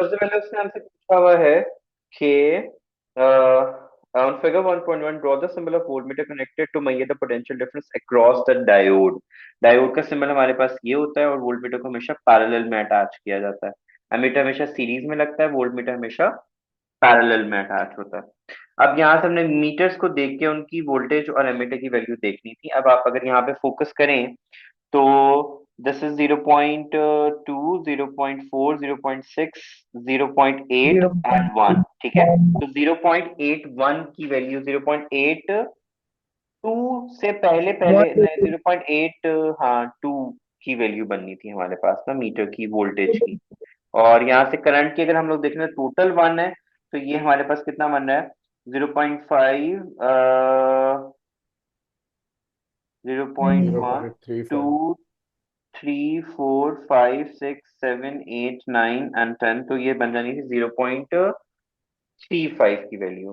सबसे पहले उसने हमसे पूछा हुआ है कि on figure 1.1 draw the symbol of voltmeter connected to measure the potential difference across the diode। Diode का सिंबल हमारे पास ये होता है और वोल्टमीटर को हमेशा पैरेलल में अटैच किया जाता है। एमीटर हमेशा सीरीज में लगता है, वोल्टमीटर हमेशा पैरेलल में अटैच होता है। अब यहाँ से हमने मीटर्स को देख के उनकी वोल्टेज और एमीटर की वैल्यू देखनी थी। अब आप अगर यहाँ पे फोकस करें तो दिस इज 0.2, 0.4, 0.6, 0.8 जीरो एंड 1। ठीक है, पॉइंट तो 0.81 की वैल्यू 0.82 से पहले पहले वन। 0.8, हाँ 2 की वैल्यू बननी थी हमारे पास ना मीटर की वोल्टेज की। और यहाँ से करंट की अगर हम लोग देखें तो टोटल 1 है, तो ये हमारे पास कितना बन रहा है? 0.5, 0.1, 2, 0.35। 3, 4, 5, 6, 7, 8, 9 एंड 10। तो ये बन जानी थी 0.35 की वैल्यू।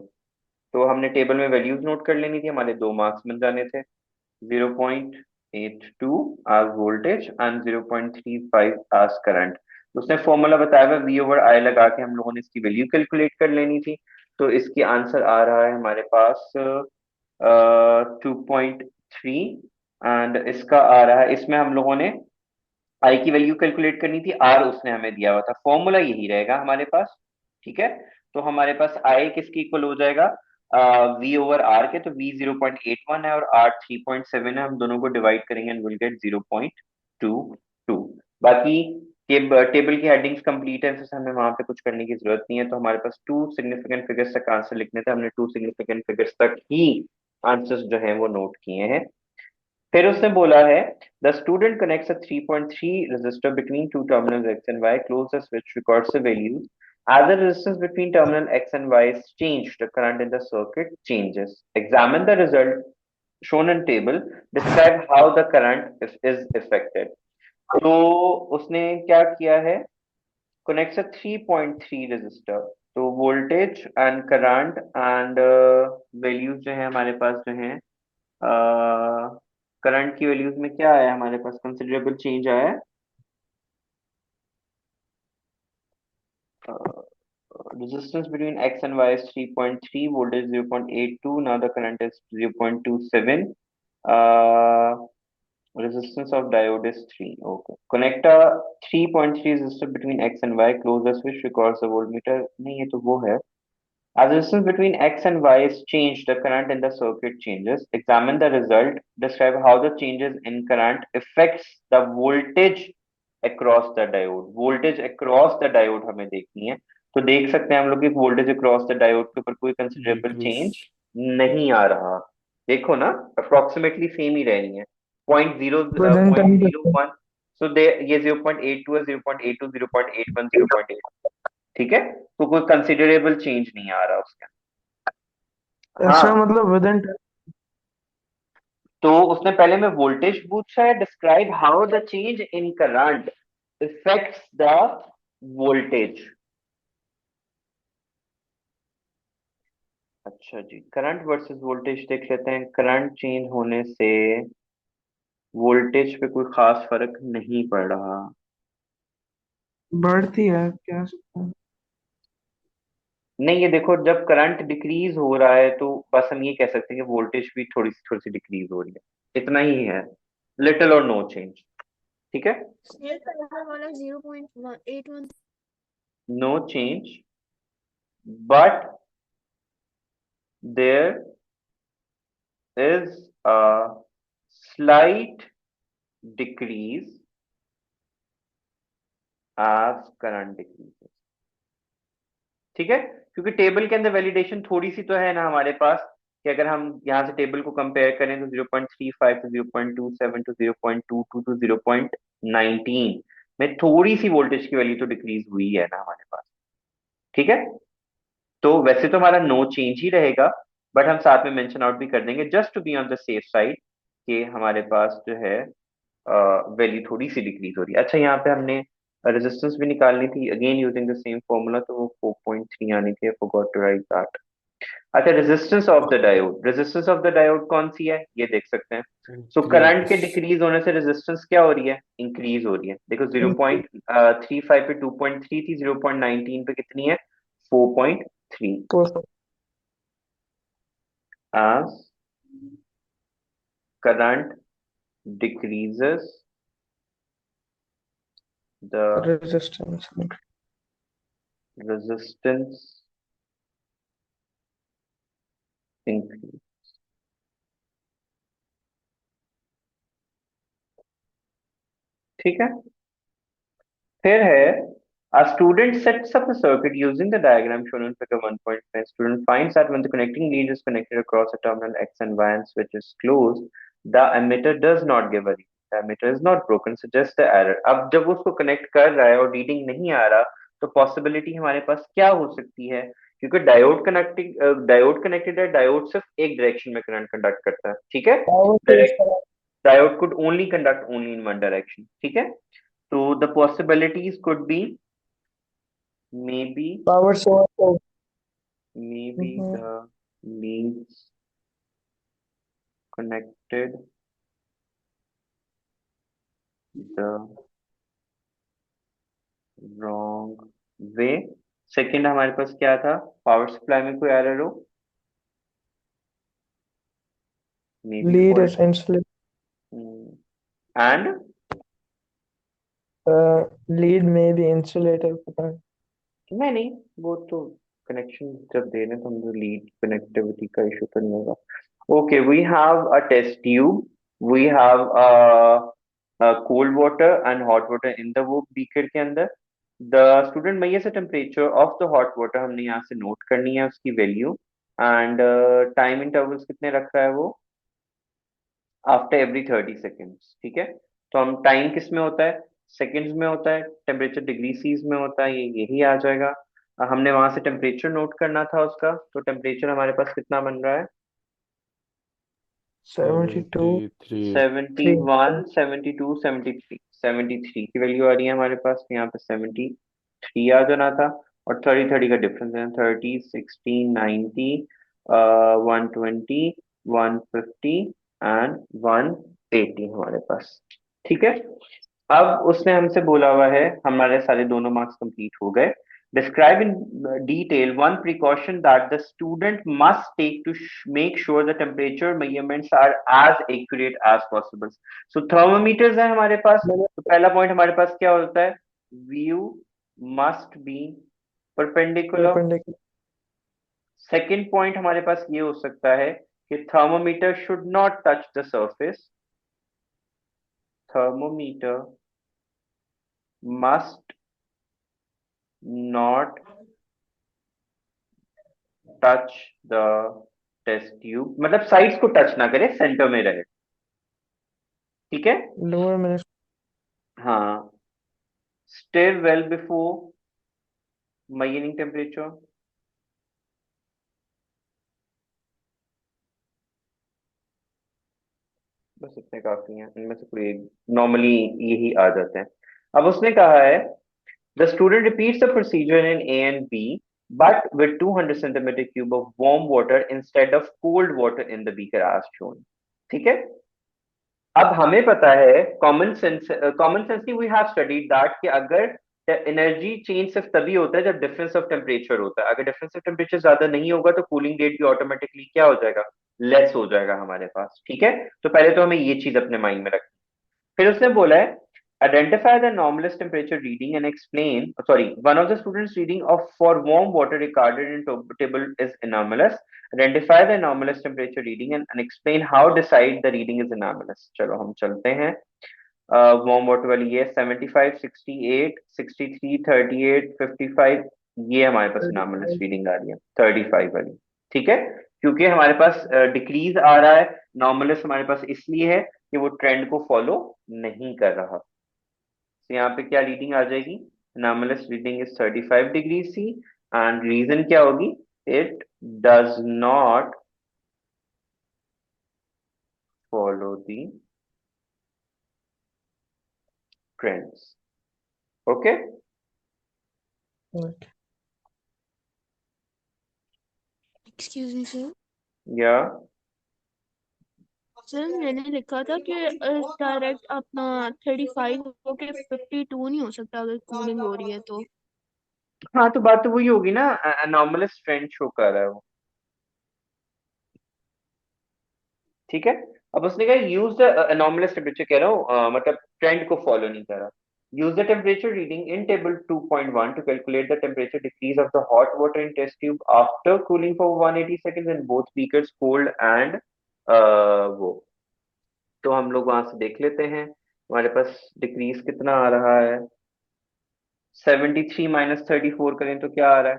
तो हमने टेबल में वैल्यूज नोट कर लेनी थी, हमारे 2 मार्क्स बन जाने थे। 0.82 as voltage and 0.35 as current. उसने फॉर्मूला बताया हुआ वी ओवर आई लगा के हम लोगों ने इसकी वैल्यू कैलकुलेट कर लेनी थी। तो इसकी आंसर आ रहा है हमारे पास 2.3। एंड इसका आ रहा है, इसमें हम लोगों ने आई की वैल्यू कैलकुलेट करनी थी, आर उसने हमें दिया हुआ था, फॉर्मूला यही रहेगा हमारे पास। ठीक है, तो हमारे पास आई किसकी इक्वल हो जाएगा? वी ओवर आर के। तो वी 0.81 है और आर 3.7 है, हम दोनों को डिवाइड करेंगे एंड विल गेट 0.22। बाकी टेबल की हेडिंग्स कंप्लीट है, इससे हमें वहां पे कुछ करने की जरूरत नहीं है। तो हमारे पास टू सिग्निफिकेंट फिगर्स तक आंसर लिखने थे, हमने टू सिग्निफिकेंट फिगर्स तक ही आंसर्स जो है वो नोट किए हैं। फिर उसने बोला है the student connects a 3.3 resistor between two terminals x and y, close the switch, records the values. As the resistance between terminal x and y is changed, the current in the circuit changes. Examine the result shown in table. Describe how the current is affected. तो उसने क्या किया है? connects a 3.3 resistor। तो voltage and current and values जो है हमारे पास जो है, करंट की वैल्यूज में क्या आया हमारे पास? कंसिडरेबल चेंज आया है। Resistance between x and y is 3.3, voltage 0.82, now the current is 0.27, uh, resistance of diode is 3। Okay, connect a 3.3 resistor between x and y, close the switch, records the voltmeter। नहीं, ये तो वो है। As the distance between x and y is changed, the current in the circuit changes। Examine the result. Describe how the changes in current affects the voltage across the diode। Voltage across the diode हमें देखनी है। तो देख सकते हैं हम लोग कि वोल्टेज अक्रॉस द डायोड के ऊपर कोई कंसिडरेबल डिक्रीज। चेंज नहीं आ रहा। देखो ना, अप्रोक्सीमेटली सेम ही रहनी है। Point zero within point 10। Zero one so दे ये 0.82 है, 0.82, 0.81, 0.8। ठीक है, तो कोई कंसिडरेबल चेंज नहीं आ रहा उसके अंदर। अच्छा हाँ, मतलब विदिन। तो उसने पहले में वोल्टेज पूछा है, describe how the change in current effects the voltage. अच्छा जी, करंट वर्सेस वोल्टेज देख लेते हैं। करंट चेंज होने से वोल्टेज पे कोई खास फर्क नहीं पड़ रहा। बढ़ती है क्या सकते हैं। नहीं, ये देखो, जब करंट डिक्रीज हो रहा है तो बस हम ये कह सकते हैं कि वोल्टेज भी थोड़ी सी डिक्रीज हो रही है, इतना ही है। लिटिल और नो चेंज। ठीक है, ये पहला वाला 0.81। No change, but there is a slight decrease as current decreases। ठीक है, क्योंकि टेबल के अंदर वैलिडेशन थोड़ी सी तो है ना हमारे पास, कि अगर हम यहाँ से टेबल को कंपेयर करें तो 0.35 टू 0.27 टू 0.22 टू 0.19 में थोड़ी सी वोल्टेज की वैल्यू तो डिक्रीज हुई है ना हमारे पास। ठीक है, तो वैसे तो हमारा नो चेंज ही रहेगा, बट हम साथ में मेंशन आउट भी कर देंगे just to be on the safe side कि हमारे पास जो है वैल्यू थोड़ी सी डिक्रीज हो रही है। अच्छा, यहाँ पे हमने रेजिस्टेंस भी निकालनी थी, again using the same formula, तो वो 4.3 आनी थी, I forgot to write that. अच्छा, रेजिस्टेंस ऑफ द डायोड कौन सी है ये देख सकते हैं। सो करंट के इंक्रीज। डिक्रीज होने से रेजिस्टेंस क्या हो रही है, इंक्रीज हो रही है। देखो 0.35 पे 2.3 थी, 0.19 पे कितनी है, 4.3। as current decreases the resistance. resistance increase। ठीक है, फिर है a student sets up a circuit using the diagram shown in figure 1.5. Student finds that when the connecting lead is connected across a terminal X and Y and switch is closed, the emitter does not give a reading. The emitter is not broken, suggests the error. अब जब उसको connect कर रहा है और reading नहीं आ रहा, तो पॉसिबिलिटी हमारे पास क्या हो सकती है, क्योंकि डायोड कनेक्टेड है, डायोड सिर्फ एक डायरेक्शन में करंट कंडक्ट करता है, ठीक है। Power direct diode could only conduct only in one direction, ठीक है। तो the possibilities could be maybe power source. the leads connected the wrong way। Second हमारे पास क्या था, पावर सप्लाई में कोई एरर हो, may be lead fault. Essentially and lead में भी इंसुलेटर पता है। नहीं, वो तो कनेक्शन जब दे रहे हैं तो हम लीड कनेक्टिविटी का इशू तो नहीं होगा। Okay, we have a test tube, we have cold water and hot water in the वो बीकर के अंदर। द स्टूडेंट मैयर से temperature of the hot water हमने यहाँ से नोट करनी है उसकी वैल्यू। एंड टाइम इंटरवल्स कितने रख रहा है वो, आफ्टर एवरी 30 सेकेंड्स, ठीक है। तो हम टाइम किस में होता है, सेकेंड्स में होता है, टेम्परेचर डिग्री सीज में होता है, ये यही आ जाएगा। हमने वहां से टेम्परेचर नोट करना था उसका, तो टेम्परेचर हमारे पास कितना बन रहा है, 72 3। 71, 72, 73, 73 की वैल्यू आ रही है हमारे पास, तो यहाँ पे 73 आ जाना था। और 30 30 का डिफरेंस है, 30, 16, 90, 120, 150 एंड 180 हमारे पास, ठीक है। अब उसने हमसे बोला हुआ है, हमारे सारे दोनों मार्क्स कंप्लीट हो गए। Describe in detail one precaution that the student must take to make sure the temperature measurements are as accurate as possible. So thermometers है हमारे पास, तो पहला पॉइंट हमारे पास क्या होता है, view must be perpendicular। Perpendicular. Second point हमारे पास ये हो सकता है कि thermometer should not touch the surface। Thermometer must not touch the test tube, मतलब साइड्स को टच ना करे, सेंटर में रहे, ठीक है। लोअर में। हाँ, stir well before measuring temperature. बस इतने काफी हैं, इनमें से कोई नॉर्मली यही आ जाते हैं। अब उसने कहा है the student repeats the procedure in A and B but with 200 centimetre cube of warm water instead of cold water in the beaker as shown, ठीक है। अब हमें पता है कॉमन सेंस की वी हैव स्टडीड दैट कि अगर energy change सिर्फ तभी होता है जब डिफरेंस ऑफ टेम्परेचर होता है। अगर डिफरेंस ऑफ टेम्परेचर ज्यादा नहीं होगा तो कूलिंग रेट भी ऑटोमेटिकली क्या हो जाएगा, लेस हो जाएगा हमारे पास, ठीक है। तो पहले तो हमें ये चीज अपने माइंड में रखनी। फिर उसने बोला है identify the anomalous temperature reading and explain, sorry, one of the students reading of for warm water recorded in table is anomalous। Identify the anomalous temperature reading and explain how decide the reading is anomalous। चलो हम चलते हैं। Warm water वाली ये 75, 68, 63, 38, 55, ये हमारे पास anomalous reading आ रही है 35 वाली, ठीक है। क्योंकि हमारे पास डिक्रीज आ रहा है, नॉर्मलस हमारे पास इसलिए है कि वो ट्रेंड को फॉलो नहीं कर रहा। तो यहाँ पे क्या रीडिंग आ जाएगी, anomalous reading is 35 degree C. And reason क्या होगी, it does not follow the trends. Okay, excuse me sir. या सर मैंने लिखा था कि डायरेक्ट अपना 35 होके 52 नहीं हो सकता अगर कूलिंग हो रही है तो। हाँ, तो बात तो वही होगी ना, अनॉमलस ट्रेंड शो कर रहा है वो। ठीक है। अब उसने कहा यूज द अनॉमलस टेम्परेचर, कह रहा हूँ मतलब ट्रेंड को फॉलो नहीं कर रहा। Use the temperature reading in table 2.1 to calculate the temperature decrease of the hot water in test tube after cooling for 180 seconds in both beakers, cold and वो। तो हम लोग वहां से देख लेते हैं, हमारे पास डिक्रीज कितना आ रहा है। 73 माइनस 34 करें तो क्या आ रहा है,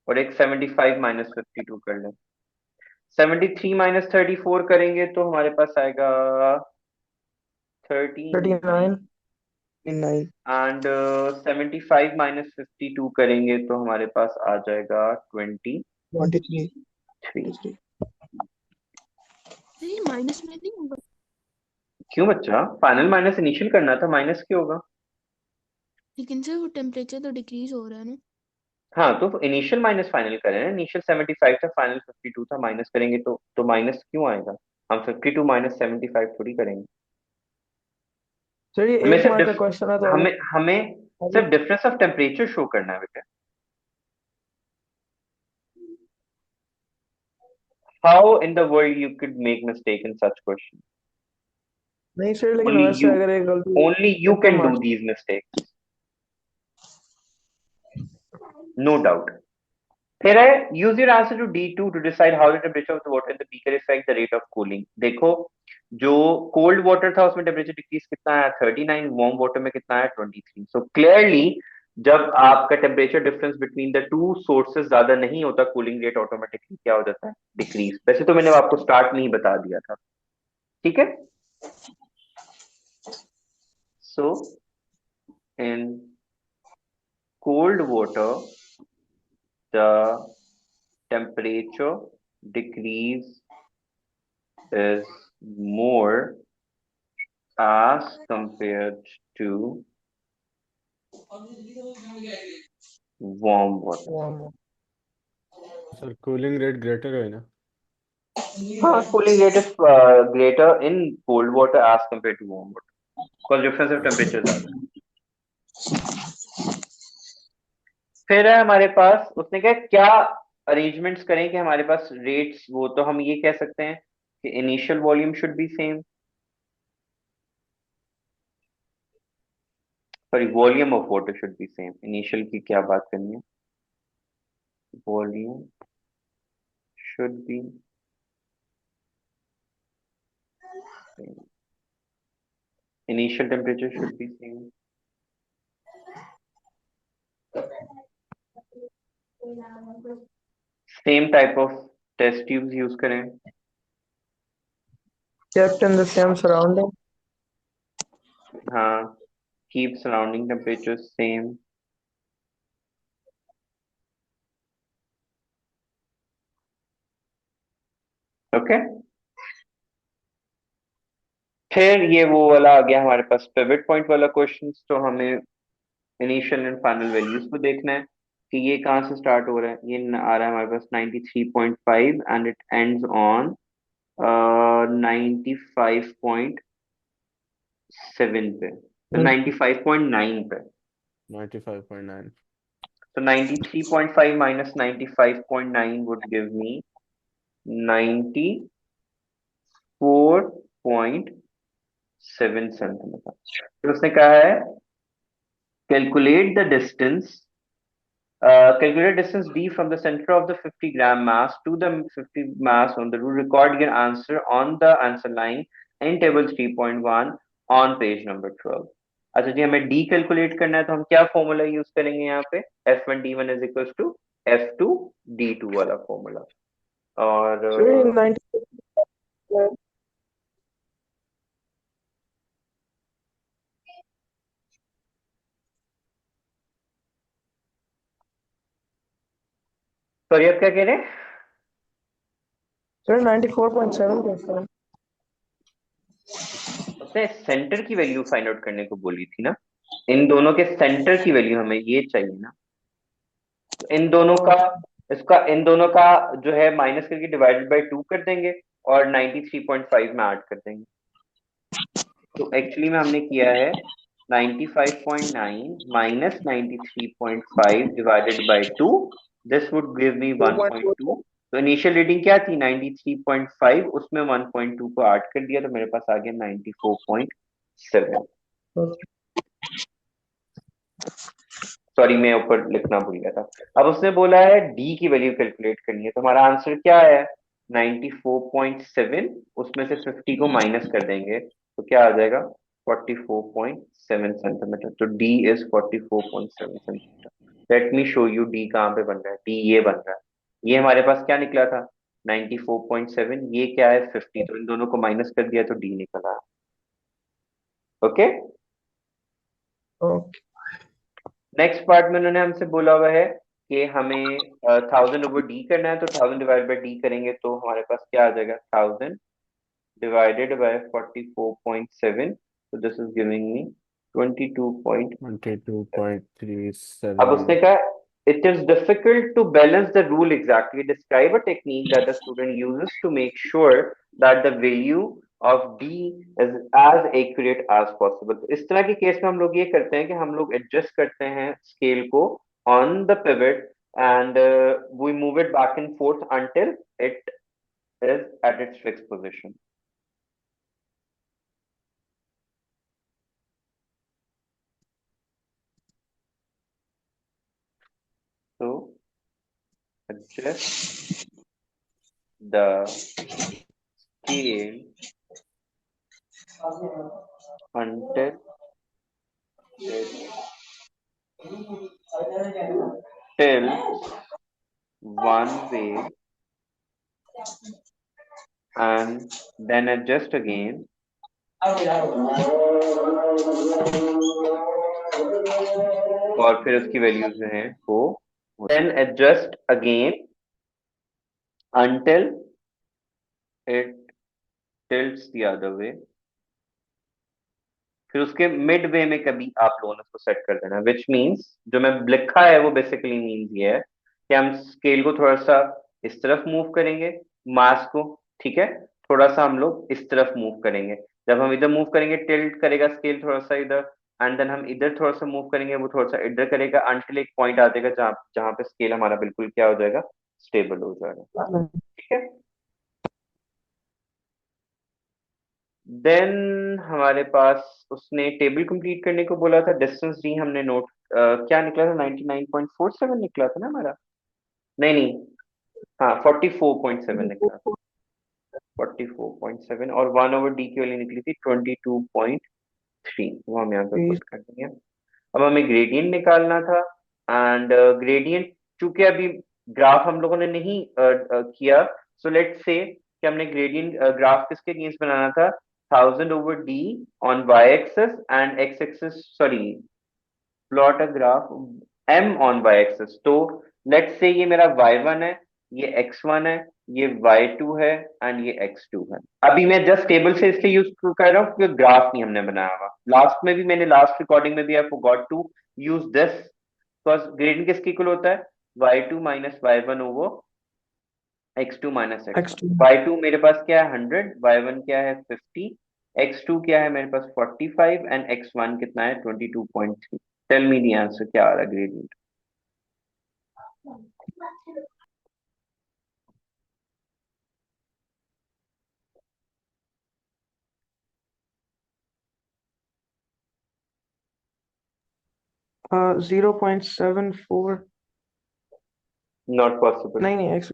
और एक 75 माइनस 52 कर लें। 73 माइनस 34 करेंगे तो हमारे पास आएगा 39, 39 9 एंड 75 माइनस 52 करेंगे तो हमारे पास आ जाएगा 23। 23 23 नहीं माइनस में नहीं होगा। क्यों बच्चा, फाइनल माइनस इनिशियल करना था, माइनस क्यों होगा। लेकिन सर वो टेम्परेचर तो डिक्रीज हो रहा है ना। हाँ, तो इनिशियल माइनस फाइनल करें ना, इनिशियल 75 था, फाइनल 52 था, माइनस करेंगे तो माइनस क्यों आएगा। हम 52 माइनस 75 थोड़ी करेंगे। सर ये हमें एक सिर्फ मार्क का क्वेश्चन है तो हमें हमें अगर सिर्फ डिफरेंस ऑफ टेम्परेचर शो करना है बेटा। How in the world you could make mistake in such question. नहीं सर, लेकिन ओनली वैसे यू, अगर एक गलती ओनली यू एक तो can do marks. These mistakes, no doubt. फिर है use your answer to D2 to decide how the temperature of the water in the beaker effect the rate of cooling. देखो, जो cold water था उसमें temperature decrease कितना आया 39, warm water में कितना आया 23। सो क्लियरली जब आपका temperature difference between the two sources ज्यादा नहीं होता, कूलिंग रेट ऑटोमेटिकली क्या हो जाता है, डिक्रीज। वैसे तो मैंने आपको स्टार्ट में ही बता दिया था। ठीक है। So in cold water the temperature decrease is more as compared to warm water. Sir cooling rate greater है ना। हाँ, cooling rate is greater in cold water as compared to warm water because difference of temperature ज्यादा है। फिर है हमारे पास, उसने कहा क्या अरेंजमेंट्स करें कि हमारे पास रेट्स, वो तो हम ये कह सकते हैं कि initial volume should be same, sorry volume of water should be same, initial की क्या बात करनी है, volume should be same. Initial temperature should be same. Same type of test tubes use करें। kept in the same surrounding. हाँ, keep surrounding temperatures same. Okay. फिर ये वो वाला आ गया हमारे पास पिवट पॉइंट वाला क्वेश्चन। तो हमें इनिशियल एंड फाइनल वैल्यूज को देखना है कि ये कहाँ से स्टार्ट हो रहा है। ये आ रहा है हमारे पास 93.5 एंड इट एंड्स ऑन 95.7 पे, तो 95.9 पे। 95.9 So 93.5 minus 95.9 would give me 94.7 centimetre. फिर उसने कहा है calculate the distance, calculate distance D from the center of the 50-gram mass to the 50 mass on the rule. Record your answer on the answer line in table 3.1 on page number 12। अच्छा जी, हमें D calculate करना है तो हम क्या formula use करेंगे यहाँ पे, F1D1 is equal to F2D2 वाला फॉर्मूला। और Sir, in 90 सॉरी आप क्या कह रहे हैं। सर 94.7 कैसा है? उसने सेंटर की वैल्यू फाइंड आउट करने को बोली थी ना, इन दोनों के सेंटर की वैल्यू हमें ये चाहिए ना। इन दोनों का जो है माइनस करके डिवाइडेड बाय 2 कर देंगे और 93.5 में ऐड कर देंगे। तो एक्चुअली में हमने किया है 95.9 minus 93.5 divided by 2, this would give me 1.2। तो इनिशियल रीडिंग क्या थी 93.5, उसमें 1.2 को ऐड कर दिया तो मेरे पास आ गया 94.7। सॉरी मैं ऊपर लिखना भूल गया था। अब उसने बोला है डी की वैल्यू कैलकुलेट करनी है, तो हमारा आंसर क्या है 94.7, उसमें से 50 को माइनस कर देंगे तो क्या आ जाएगा 44.7 सेंटीमीटर। तो D is 44.7 centimetre. Let me show U D कहाँ पे बन रहा है। डी ये बन रहा है, ये हमारे पास क्या निकला था 94.7, ये क्या है 50, तो इन दोनों को माइनस कर दिया तो डी निकला। Okay, okay. नेक्स्ट पार्ट में उन्होंने हमसे बोला हुआ है कि हमें 1000 ओवर डी करना है, तो 1000 डिवाइड बाय डी करेंगे तो हमारे पास क्या आ जाएगा 1000 डिवाइडेड बाय 44.7, तो दिस इज गिविंग मी 22. 22.37 अब उसने कहा it is difficult to balance the rule exactly. Describe a technique that the student uses to make sure that the value of D is as accurate as possible. तो इस तरह के case में हम लोग ये करते हैं कि हम लोग एडजस्ट करते हैं स्केल को on the pivot and we move it back and forth until it is at its fixed position. So adjust the scale until it tilts one way and then adjust again और फिर उसकी values जो है वो then adjust again until it tilts the other way। फिर उसके mid way में कभी आप लोगों ने उसको सेट कर देना, विच मीन्स जो मैं लिखा है वो बेसिकली मीन्स ये है कि हम स्केल को थोड़ा सा इस तरफ मूव करेंगे, मास को, ठीक है, थोड़ा सा हम लोग इस तरफ मूव करेंगे। जब हम इधर मूव करेंगे टिल्ट करेगा स्केल थोड़ा सा इधर, एंड देन हम इधर थोड़ा सा मूव करेंगे वो थोड़ा सा इधर करेगा, अंटिल एक पॉइंट आ जाएगा जहाँ जहाँ पे स्केल हमारा बिल्कुल क्या हो जाएगा स्टेबल हो जाएगा, ठीक है। देन हमारे पास उसने टेबल कंप्लीट करने को बोला था। डिस्टेंस डी हमने नोट क्या निकला था 99.47 निकला था ना हमारा, नहीं नहीं, हाँ 44.7 निकला, 44.7 और 1 ओवर डी की वैल्यू निकली थी 22.3, वो हम यहाँ पे पुट कर देंगे। अब हमें ग्रेडियंट निकालना था एंड ग्रेडियंट चूंकि अभी ग्राफ हम लोगों ने नहीं किया, सो लेट्स से कि हमने ग्रेडियंट ग्राफ किसके अगेंस्ट बनाना था 1000 over D on Y axis and X axis, sorry plot a graph m on Y axis. तो लेट्स से ये मेरा y1 है, ये x1 है, ये y2 है एंड ये x2 है। अभी मैं जस्ट टेबल से इसलिए यूज कर रहा हूँ क्योंकि ग्राफ नहीं हमने बनाया हुआ। लास्ट में भी मैंने लास्ट रिकॉर्डिंग में भी I forgot to use this because gradient किसके इक्वल होता है y2 minus y1 over x2 minus x1। y2 मेरे पास क्या है 100, y1 क्या है 50, x2 क्या है मेरे पास 45 एंड x1 कितना है 22.3। टेल मी द आंसर, क्या आ रहा है ग्रेडियंट। 0.74। Not possible. नहीं नहीं एक्स।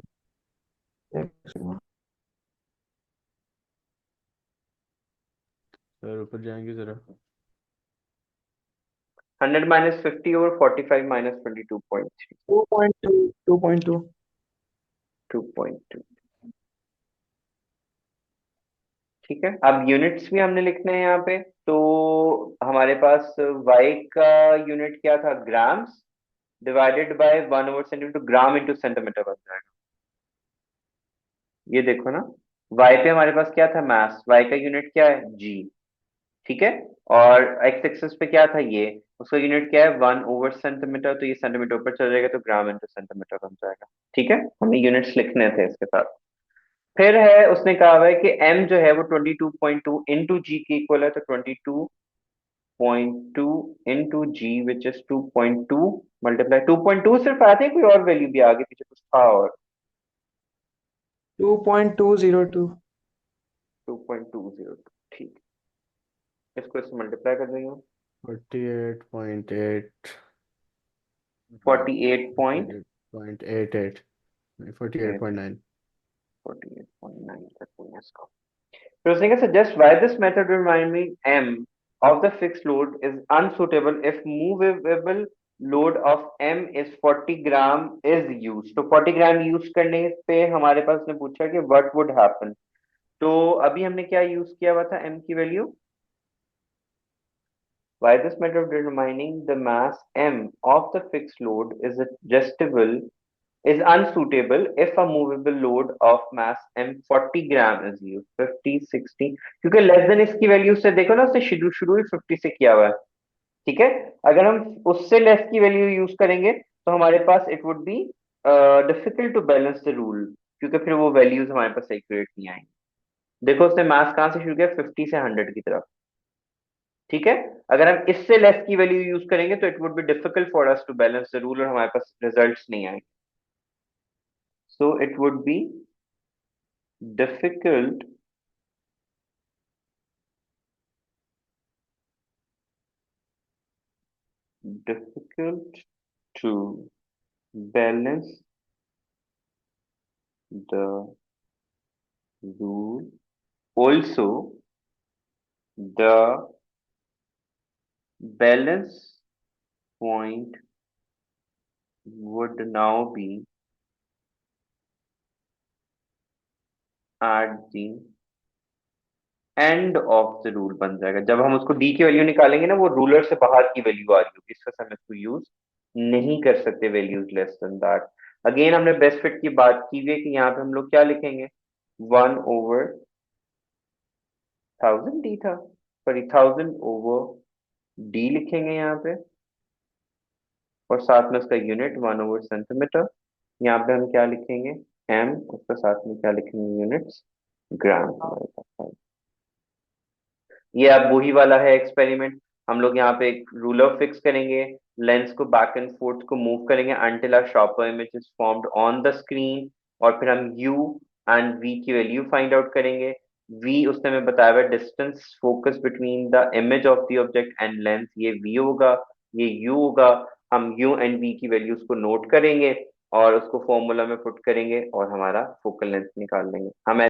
सर ऊपर जाएंगे जरा। 100 माइनस 50 ओवर 45 माइनस 22.3, 2.2 2.2। 2.2, ठीक है। अब यूनिट्स भी हमने लिखने हैं यहाँ पे, तो हमारे पास y का यूनिट क्या था grams divided by 1 over centimetre, gram into centimetre बन जाएगा। ये देखो ना y पे हमारे पास क्या था मास, y का यूनिट क्या है g, ठीक है, और x एक्सिस पे क्या था ये उसका यूनिट क्या है 1/सेंटीमीटर, तो ये सेंटीमीटर ऊपर चल जाएगा तो ग्राम इंटू सेंटीमीटर बन जाएगा। ठीक है, हमें यूनिट्स लिखने थे इसके साथ। फिर है उसने कहा हुआ है कि m जो है वो 22.2 इंटू जी के इक्वल है, तो 22.2 into G which is 2.2 multiply 2.2 सिर्फ आते हैं, कोई और वैल्यू भी आगे पीछे कुछ था? और 2.202। 2.202, ठीक है, इसको इससे मल्टीप्लाई कर देंगे। 48.8 48.48 48.88 48.9 कर देंगे इसको। फिर उसने कहा suggest why this method remind me m of the fixed load is unsuitable if movable load of m is 40 gram is used। तो 40 ग्राम यूज करने पे हमारे पास ने पूछा कि what would happen। तो अभी हमने क्या यूज किया हुआ था m की value? Why this method of determining the mass m of the fixed load is adjustable is unsuitable if a movable load of mass m 40 gram is used। 50 60, क्योंकि less than इसकी value से देखो ना, उसने शुरू शुरू ही 50 से किया हुआ है। ठीक है, अगर हम उससे लेस की वैल्यू यूज करेंगे तो हमारे पास it would be difficult to balance the rule, क्योंकि फिर वो वैल्यूज हमारे पास एक्यूरेट नहीं आएंगी। देखो उसने मास कहाँ से शुरू किया, 50 से 100 की तरफ। ठीक है, अगर हम इससे लेस की वैल्यू यूज करेंगे तो it would be difficult for us to balance the rule और हमारे पास रिजल्ट्स नहीं आएंगे। So it would be difficult difficult to balance the rule. Also, the balance point would now be at the end of the rule बन जाएगा। जब हम उसको d की वैल्यू निकालेंगे ना, वो रूलर से बाहर की वैल्यू आ रही होगी, इसका हम इसको यूज नहीं कर सकते values less than that. Again हमने बेस्ट फिट की बात की हुई है कि यहाँ पे हम लोग क्या लिखेंगे, 1/1000 डी था, सॉरी 1000/d लिखेंगे यहाँ पे, और साथ में उसका यूनिट 1/सेंटीमीटर। यहाँ पे हम क्या लिखेंगे, m, उसका साथ में क्या लिखेंगे, यूनिट्स ग्राम हमारे पास। ये अब वही वाला है एक्सपेरिमेंट। हम लोग यहाँ पे एक रूलर फिक्स करेंगे, लेंस को बैक एंड फोर्थ को मूव करेंगे until a sharper image is formed on the screen, और फिर हम u एंड v की वैल्यू फाइंड आउट करेंगे। v उसने हमें बताया हुआ distance focus between the image of the object and lens, ये v होगा, ये u होगा। हम u एंड v की वैल्यूज को नोट करेंगे और उसको फॉर्मूला में पुट करेंगे और हमारा फोकल लेंथ निकाल लेंगे। हम